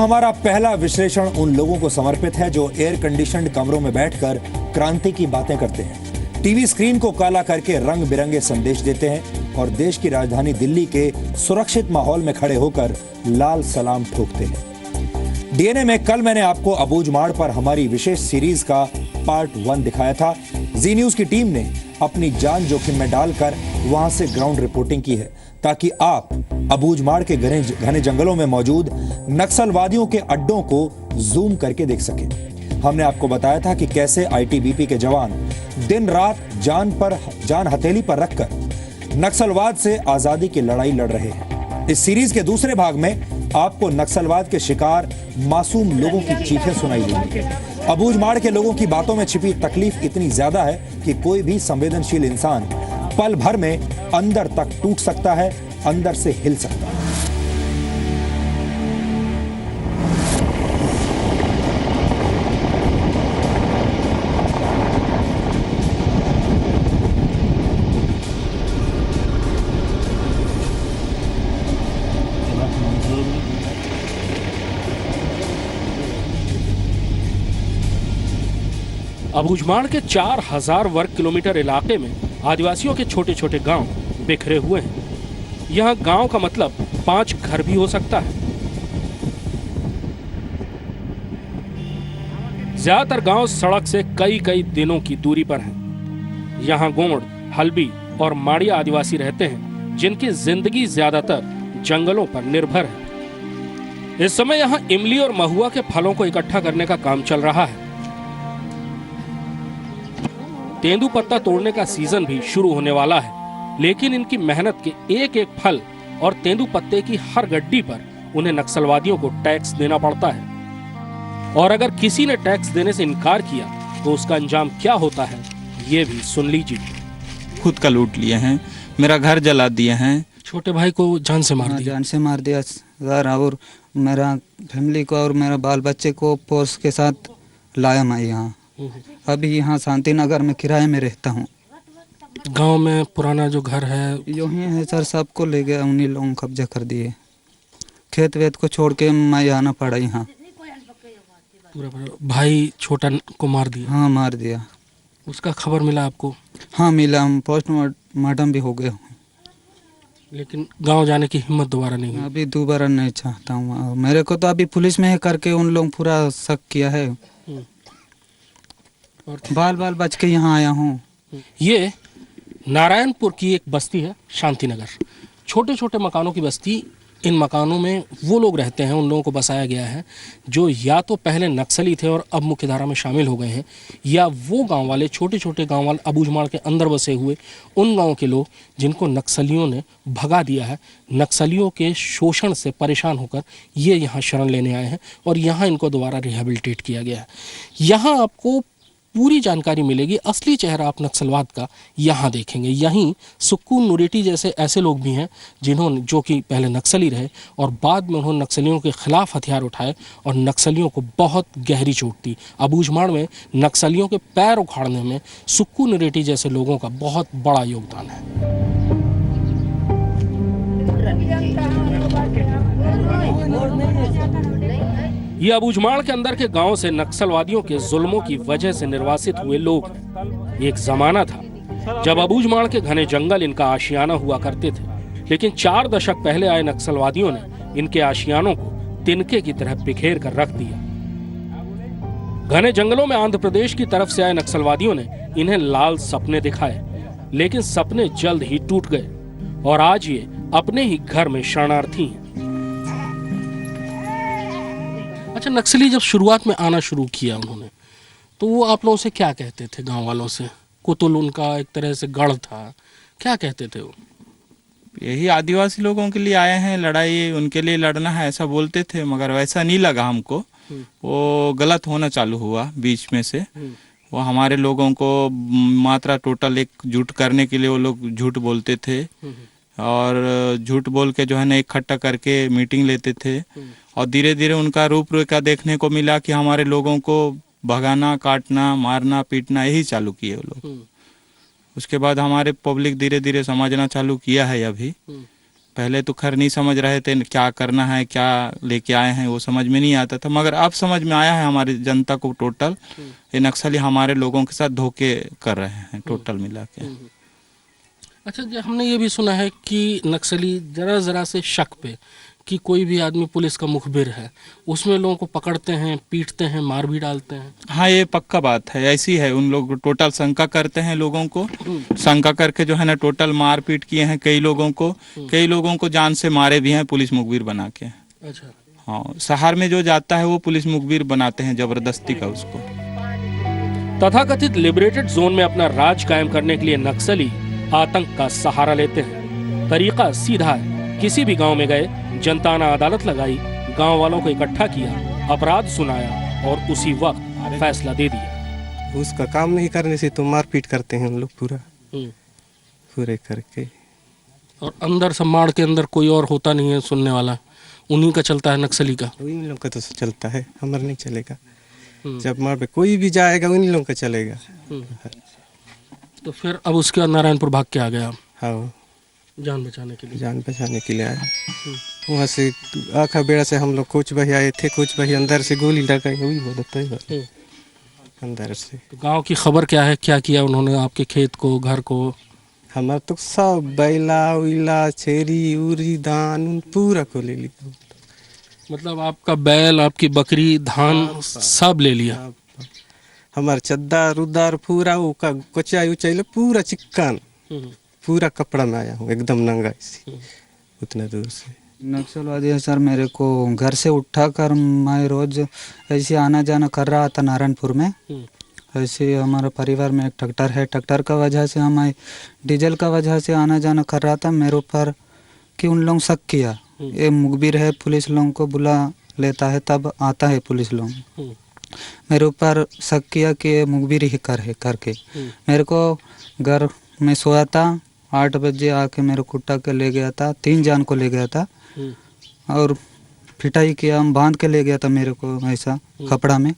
हमारा पहला विश्लेषण उन लोगों को समर्पित है जो एयर कंडीशनड कमरों में बैठकर क्रांति की बातें करते हैं, टीवी स्क्रीन को काला करके रंग बिरंगे संदेश देते हैं और देश की राजधानी दिल्ली के सुरक्षित माहौल में खड़े होकर लाल सलाम ठोकते हैं। डीएनए में कल मैंने आपको अबूझमाड़ पर हमारी विशेष सीरीज का पार्ट 1 दिखाया था। जी न्यूज की टीम ने अपनी जान जोखिम में डालकर वहां से ग्राउंड रिपोर्टिंग की है ताकि आप अबूझमाड़ के घने जंगलों में मौजूद नक्सलवादियों के अड्डों को जूम करके देख सकें। हमने आपको बताया था कि कैसे आईटीबीपी के जवान दिन रात जान हथेली पर रखकर नक्सलवाद से आजादी की लड़ाई लड़ रहे हैं। इस सीरीज के दूसरे भाग में आपको नक्सलवाद के शिकार मासूम लोगों की चीखें सुनाई देंगी। अबूझमाड़ के लोगों की बातों में छिपी तकलीफ इतनी ज्यादा है कि कोई भी संवेदनशील इंसान पल भर में अंदर तक टूट सकता है, अंदर से हिल सकता है। अबूझमाड़ के 4000 वर्ग किलोमीटर इलाके में आदिवासियों के छोटे छोटे गांव बिखरे हुए हैं। यह गांव का मतलब 5 घर भी हो सकता है। ज्यादातर गांव सड़क से कई कई दिनों की दूरी पर हैं। यहां गोंड, हल्बी और माड़िया आदिवासी रहते हैं जिनकी जिंदगी ज्यादातर जंगलों पर निर्भर है। इस समय यहां इमली और महुआ के फलों को इकट्ठा करने का काम चल रहा है। तेंदू पत्ता तोड़ने का सीजन भी शुरू होने वाला है, लेकिन इनकी मेहनत के एक एक फल और तेंदू पत्ते की हर गड्डी पर उन्हें नक्सलवादियों को टैक्स देना पड़ता है। और अगर किसी ने टैक्स देने से इनकार किया तो उसका अंजाम क्या होता है, ये भी सुन लीजिए। खुद का लूट लिए हैं, मेरा घर जला दिए हैं, छोटे भाई को जान से मार दिया। जान से मार दिया सर, और मेरा फैमिली को और मेरा बाल बच्चे को फोर्स के साथ लाया मैं यहाँ। अभी यहाँ शांति नगर में किराए में रहता हूँ। गांव में पुराना जो घर है यही है सर, सबको ले गया, उन्हीं लोगों कब्जा कर दिए। खेत वेत को छोड़ के मैं आना पड़ा यहाँ। पूरा भाई छोटा को मार दिया? हाँ मार दिया। उसका खबर मिला आपको? हाँ मिला, हम पोस्टमार्टम भी हो गया। लेकिन गांव जाने की हिम्मत दोबारा नहीं? अभी दोबारा नहीं चाहता हूँ। मेरे को तो अभी पुलिस में करके उन लोग पूरा शक किया है और बाल बच के यहाँ आया हूँ। ये नारायणपुर की एक बस्ती है, शांति नगर। छोटे छोटे मकानों की बस्ती। इन मकानों में वो लोग रहते हैं, उन लोगों को बसाया गया है जो या तो पहले नक्सली थे और अब मुख्यधारा में शामिल हो गए हैं, या वो गांव वाले छोटे छोटे गांव वाले अबूझमाड़ के अंदर बसे हुए उन गांव के लोग जिनको नक्सलियों ने भगा दिया है। नक्सलियों के शोषण से परेशान होकर ये यहाँ शरण लेने आए हैं और यहाँ इनको दोबारा रिहेबिलिटेट किया गया है। यहाँ आपको पूरी जानकारी मिलेगी, असली चेहरा आप नक्सलवाद का यहाँ देखेंगे। यहीं सुक्कू नुरेटी जैसे ऐसे लोग भी हैं जिन्होंने, जो कि पहले नक्सली रहे और बाद में उन्होंने नक्सलियों के खिलाफ हथियार उठाए और नक्सलियों को बहुत गहरी चोट दी। अबूझमाड़ में नक्सलियों के पैर उखाड़ने में सुक्कू नुरेटी जैसे लोगों का बहुत बड़ा योगदान है। ये अबूझमाड़ के अंदर के गांव से नक्सलवादियों के जुल्मों की वजह से निर्वासित हुए लोग। एक जमाना था जब अबूझमाड़ के घने जंगल इनका आशियाना हुआ करते थे, लेकिन 4 दशक पहले आए नक्सलवादियों ने इनके आशियानों को तिनके की तरह बिखेर कर रख दिया। घने जंगलों में आंध्र प्रदेश की तरफ से आए नक्सलवादियों ने इन्हें लाल सपने दिखाए, लेकिन सपने जल्द ही टूट गए और आज ये अपने ही घर में शरणार्थी हैं। अच्छा, नक्सली जब शुरुआत में आना शुरू किया उन्होंने, तो वो आप लोगों से क्या कहते थे? गांव वालों से कुतुल उनका एक तरह से गढ़ था, क्या कहते थे वो? यही आदिवासी लोगों के लिए आए हैं, लड़ाई उनके लिए लड़ना है, ऐसा बोलते थे। मगर वैसा नहीं लगा हमको, वो गलत होना चालू हुआ बीच में से। वो हमारे लोगों को मात्रा टोटल एकजुट करने के लिए वो लोग झूठ बोलते थे और झूठ बोल के जो है ना इकट्ठा करके मीटिंग लेते थे और धीरे धीरे उनका रूप रेखा देखने को मिला कि हमारे लोगों को भगाना, काटना, मारना, पीटना यही चालू किए वो लोग। उसके बाद हमारे पब्लिक धीरे धीरे समझना चालू किया है अभी। पहले तो खैर नहीं समझ रहे थे क्या करना है, क्या लेके आए हैं वो समझ में नहीं आता था, मगर अब समझ में आया है हमारी जनता को टोटल ये नक्सली हमारे लोगों के साथ धोखे कर रहे हैं टोटल मिला के। अच्छा, जो हमने ये भी सुना है कि नक्सली जरा जरा से शक पे कि कोई भी आदमी पुलिस का मुखबिर है, उसमें लोगों को पकड़ते हैं, पीटते हैं, मार भी डालते हैं। हाँ ये पक्का बात है, ऐसी है। उन लोग टोटल शंका करते हैं लोगों को, शंका करके जो है ना टोटल मार पीट किए हैं कई लोगों को जान से मारे भी हैं पुलिस मुखबिर बना के। अच्छा। हाँ, शहर में जो जाता है वो पुलिस मुखबिर बनाते हैं जबरदस्ती का उसको। तथाकथित लिबरेटेड जोन में अपना राज कायम करने के लिए नक्सली आतंक का सहारा लेते हैं। तरीका सीधा है, किसी भी गांव में गए, जनताना अदालत लगाई, गांव वालों को इकट्ठा किया, अपराध सुनाया और उसी वक्त फैसला दे दिया। उसका काम नहीं करने से तो मारपीट करते हैं उन लोग पूरे करके। और अंदर सम्माड़ के अंदर कोई और होता नहीं है सुनने वाला, उन्हीं का चलता है नक्सली का। उन लोग का तो चलता है, हमारा नहीं चलेगा। जब मार पे कोई भी जाएगा उन लोगों का चलेगा। तो फिर अब उसके बाद नारायणपुर भाग के आ गया। हाँ, जान बचाने के लिए। जान बचाने के लिए आया। वहाँ से आखा बेड़ा से हम लोग कुछ भाई आए थे, कुछ भाई अंदर से गोली लगाई, वही बोलते हैं अंदर से। तो गांव की खबर क्या है, क्या किया उन्होंने आपके खेत को, घर को? हमारा तो सब बैला उला छेरी उरी धान पूरा को ले लिया। मतलब आपका बैल, आपकी बकरी, धान सब ले लिया? हमारा चद्दर उद्दर पूरा का कोचाई उचाई पूरा चिक्कन, पूरा कपड़ा में आया हूँ एकदम नंगा इसी उतना दूर से। नक्सलवादी है सर, मेरे को घर से उठाकर मैं रोज ऐसे आना जाना कर रहा था नारायणपुर में। ऐसे हमारा परिवार में एक ट्रैक्टर है, ट्रैक्टर का वजह से हमें डीजल का वजह से आना जाना कर रहा था। मेरे ऊपर कि उन लोग शक किया, ये मुखबिर है, पुलिस लोगों को बुला लेता है तब आता है पुलिस लोग। मेरे ऊपर शक किया कि ये मुखबिर ही करके मेरे को घर में सोया था। 8 बजे आके मेरे को उठा के ले गया था, 3 जान को ले गया था और पिटाई किया, बांध के ले गया था मेरे को, ऐसा कपड़ा में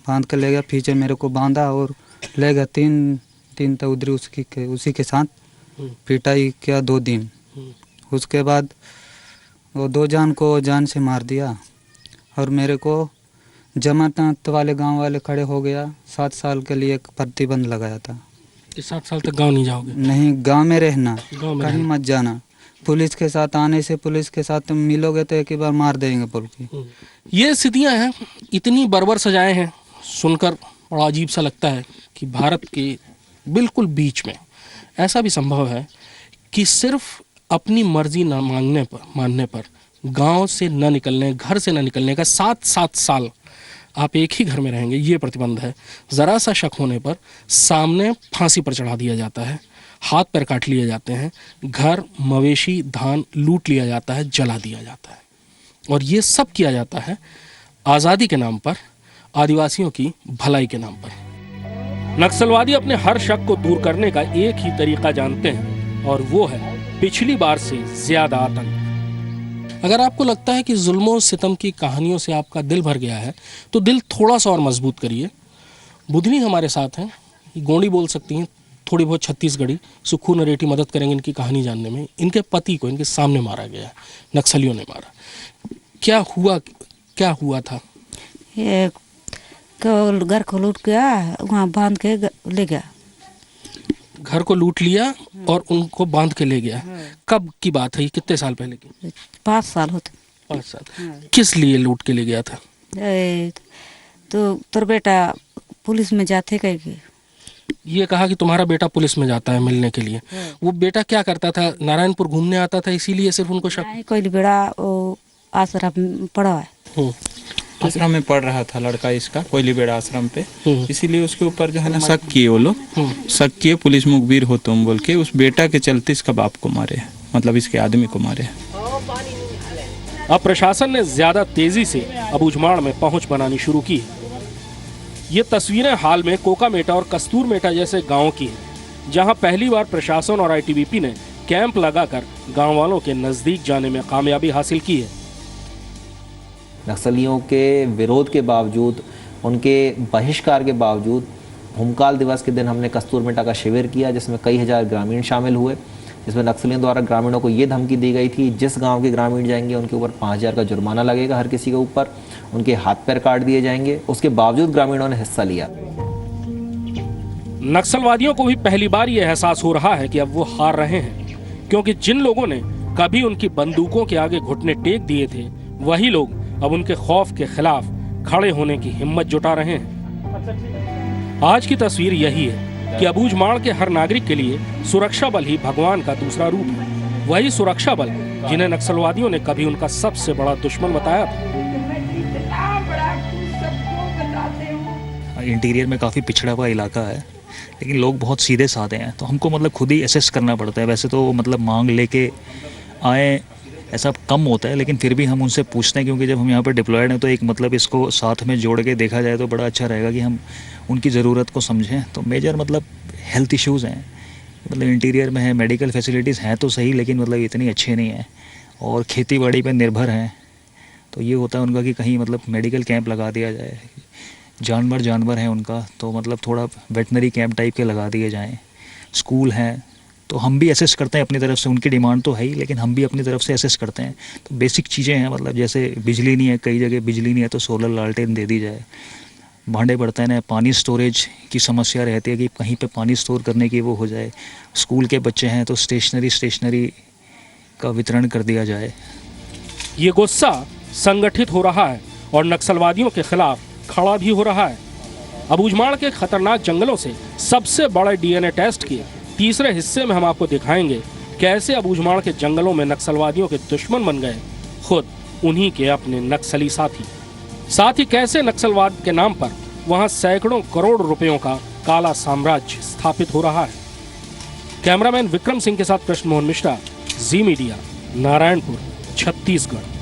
बांध के ले गया, पीछे मेरे को बांधा और ले गया। 3 तो उधर उसी के साथ पिटाई किया 2 दिन। उसके बाद वो 2 जान को जान से मार दिया और मेरे को जमानत वाले गांव वाले खड़े हो गया। 7 साल के लिए एक प्रतिबंध लगाया था कि 7 साल तक गांव नहीं जाओगे? नहीं, गांव में रहना, गांव में कहीं मत जाना। पुलिस के साथ आने से, पुलिस के साथ तुम मिलोगे तो एक ही बार मार देंगे बोल के। ये स्थितियां हैं, इतनी बर्बर सजाएं हैं, सुनकर बड़ा अजीब सा लगता है कि भारत के बिल्कुल बीच में ऐसा भी संभव है कि सिर्फ अपनी मर्जी न मानने पर गांव से न निकलने, घर से न निकलने का 7 साल आप एक ही घर में रहेंगे, ये प्रतिबंध है। ज़रा सा शक होने पर सामने फांसी पर चढ़ा दिया जाता है, हाथ पैर काट लिए जाते हैं, घर, मवेशी, धान लूट लिया जाता है, जला दिया जाता है। और ये सब किया जाता है आज़ादी के नाम पर, आदिवासियों की भलाई के नाम पर। नक्सलवादी अपने हर शक को दूर करने का एक ही तरीका जानते हैं और वो है पिछली बार से ज्यादा आतंक। अगर आपको लगता है कि जुल्मों सितम की कहानियों से आपका दिल भर गया है तो दिल थोड़ा सा और मजबूत करिए। बुधनी हमारे साथ हैं, गोंडी बोल सकती हैं, थोड़ी बहुत छत्तीसगढ़ी, सुखू नरेटी मदद करेंगे इनकी कहानी जानने में। इनके पति को इनके सामने मारा गया, नक्सलियों ने मारा। क्या हुआ था? ये घर को लूट गया, वहाँ बांध के ले गया। घर को लूट लिया और उनको बांध के ले गया। कब की बात है ये, कितने साल पहले की? 5 साल होते। 5 साल। किस लिए लूट के ले गया था? तो तोर बेटा पुलिस में जाते कहीं। ये कहा कि तुम्हारा बेटा पुलिस में जाता है मिलने के लिए। वो बेटा क्या करता था? नारायणपुर घूमने आता था, इसीलिए सिर्फ उनको शक? कोई बेड़ा आश्रम में पड़ा है, आश्रम में पढ़ रहा था लड़का इसका, कोयली बेड़ा आश्रम पे, इसीलिए उसके ऊपर जो है ना शक किए वो लोग, शक किए पुलिस मुखबिर हो तुम बोल के उस बेटा के चलते इसका बाप को मारे, मतलब इसके आदमी को मारे। अब प्रशासन ने ज्यादा तेजी से अबूझमाड़ में पहुंच बनानी शुरू की है। ये तस्वीरें हाल में कोकामेटा और कस्तूरमेटा जैसे गाँव की हैं, जहां पहली बार प्रशासन और ITBP ने कैंप लगाकर गाँव वालों के नजदीक जाने में कामयाबी हासिल की है। नक्सलियों के विरोध के बावजूद, उनके बहिष्कार के बावजूद भूमकाल दिवस के दिन हमने कस्तूरमेटा का शिविर किया, जिसमें कई हजार ग्रामीण शामिल हुए। जिसमें नक्सलियों द्वारा ग्रामीणों को ये धमकी दी गई थी, जिस गांव के ग्रामीण जाएंगे उनके ऊपर 5,000 का जुर्माना लगेगा हर किसी के ऊपर, उनके हाथ पैर काट दिए जाएंगे। उसके बावजूद ग्रामीणों ने हिस्सा लिया। नक्सलवादियों को भी पहली बार यह एहसास हो रहा है कि अब वो हार रहे हैं, क्योंकि जिन लोगों ने कभी उनकी बंदूकों के आगे घुटने टेक दिए थे, वही लोग अब उनके खौफ के खिलाफ खड़े होने की हिम्मत जुटा रहे हैं। आज की तस्वीर यही है कि अबूझमाड़ के हर नागरिक के लिए सुरक्षा बल ही भगवान का दूसरा रूप है। वही सुरक्षा बल जिन्हें नक्सलवादियों ने कभी उनका सबसे बड़ा दुश्मन बताया था। इंटीरियर में काफ़ी पिछड़ा हुआ इलाका है, लेकिन लोग बहुत सीधे साधे हैं, तो हमको मतलब खुद ही असेस करना पड़ता है। वैसे तो मतलब मांग लेके आए ऐसा कम होता है, लेकिन फिर भी हम उनसे पूछते हैं, क्योंकि जब हम यहाँ पर डिप्लॉयड हैं तो एक मतलब इसको साथ में जोड़ के देखा जाए तो बड़ा अच्छा रहेगा कि हम उनकी ज़रूरत को समझें। तो मेजर मतलब हेल्थ इश्यूज़ हैं, मतलब इंटीरियर में है, मेडिकल फैसिलिटीज़ हैं तो सही, लेकिन मतलब इतनी अच्छी नहीं है, और खेती बाड़ी पर निर्भर हैं। तो ये होता है उनका कि कहीं मतलब मेडिकल कैंप लगा दिया जाए। जानवर हैं उनका, तो मतलब थोड़ा वेटनरी कैंप टाइप के लगा दिए जाएँ। स्कूल हैं, तो हम भी असेस करते हैं अपनी तरफ से, उनकी डिमांड तो है ही, लेकिन हम भी अपनी तरफ से असेस करते हैं। तो बेसिक चीज़ें हैं, मतलब जैसे बिजली नहीं है, कई जगह बिजली नहीं है तो सोलर लालटेन दे दी जाए। भांडे बर्तन है, पानी स्टोरेज की समस्या रहती है कि कहीं पे पानी स्टोर करने की वो हो जाए। स्कूल के बच्चे हैं तो स्टेशनरी का वितरण कर दिया जाए। ये गुस्सा संगठित हो रहा है और नक्सलवादियों के खिलाफ खड़ा भी हो रहा है। अबूझमाड़ के खतरनाक जंगलों से सबसे बड़े डीएनए टेस्ट के तीसरे हिस्से में हम आपको दिखाएंगे कैसे अबूझमाड़ के जंगलों में नक्सलवादियों के दुश्मन बन गए खुद उन्हीं के अपने नक्सली साथी। साथ ही कैसे नक्सलवाद के नाम पर वहां सैकड़ों करोड़ रुपयों का काला साम्राज्य स्थापित हो रहा है। कैमरामैन विक्रम सिंह के साथ कृष्ण मोहन मिश्रा, जी मीडिया, नारायणपुर, छत्तीसगढ़।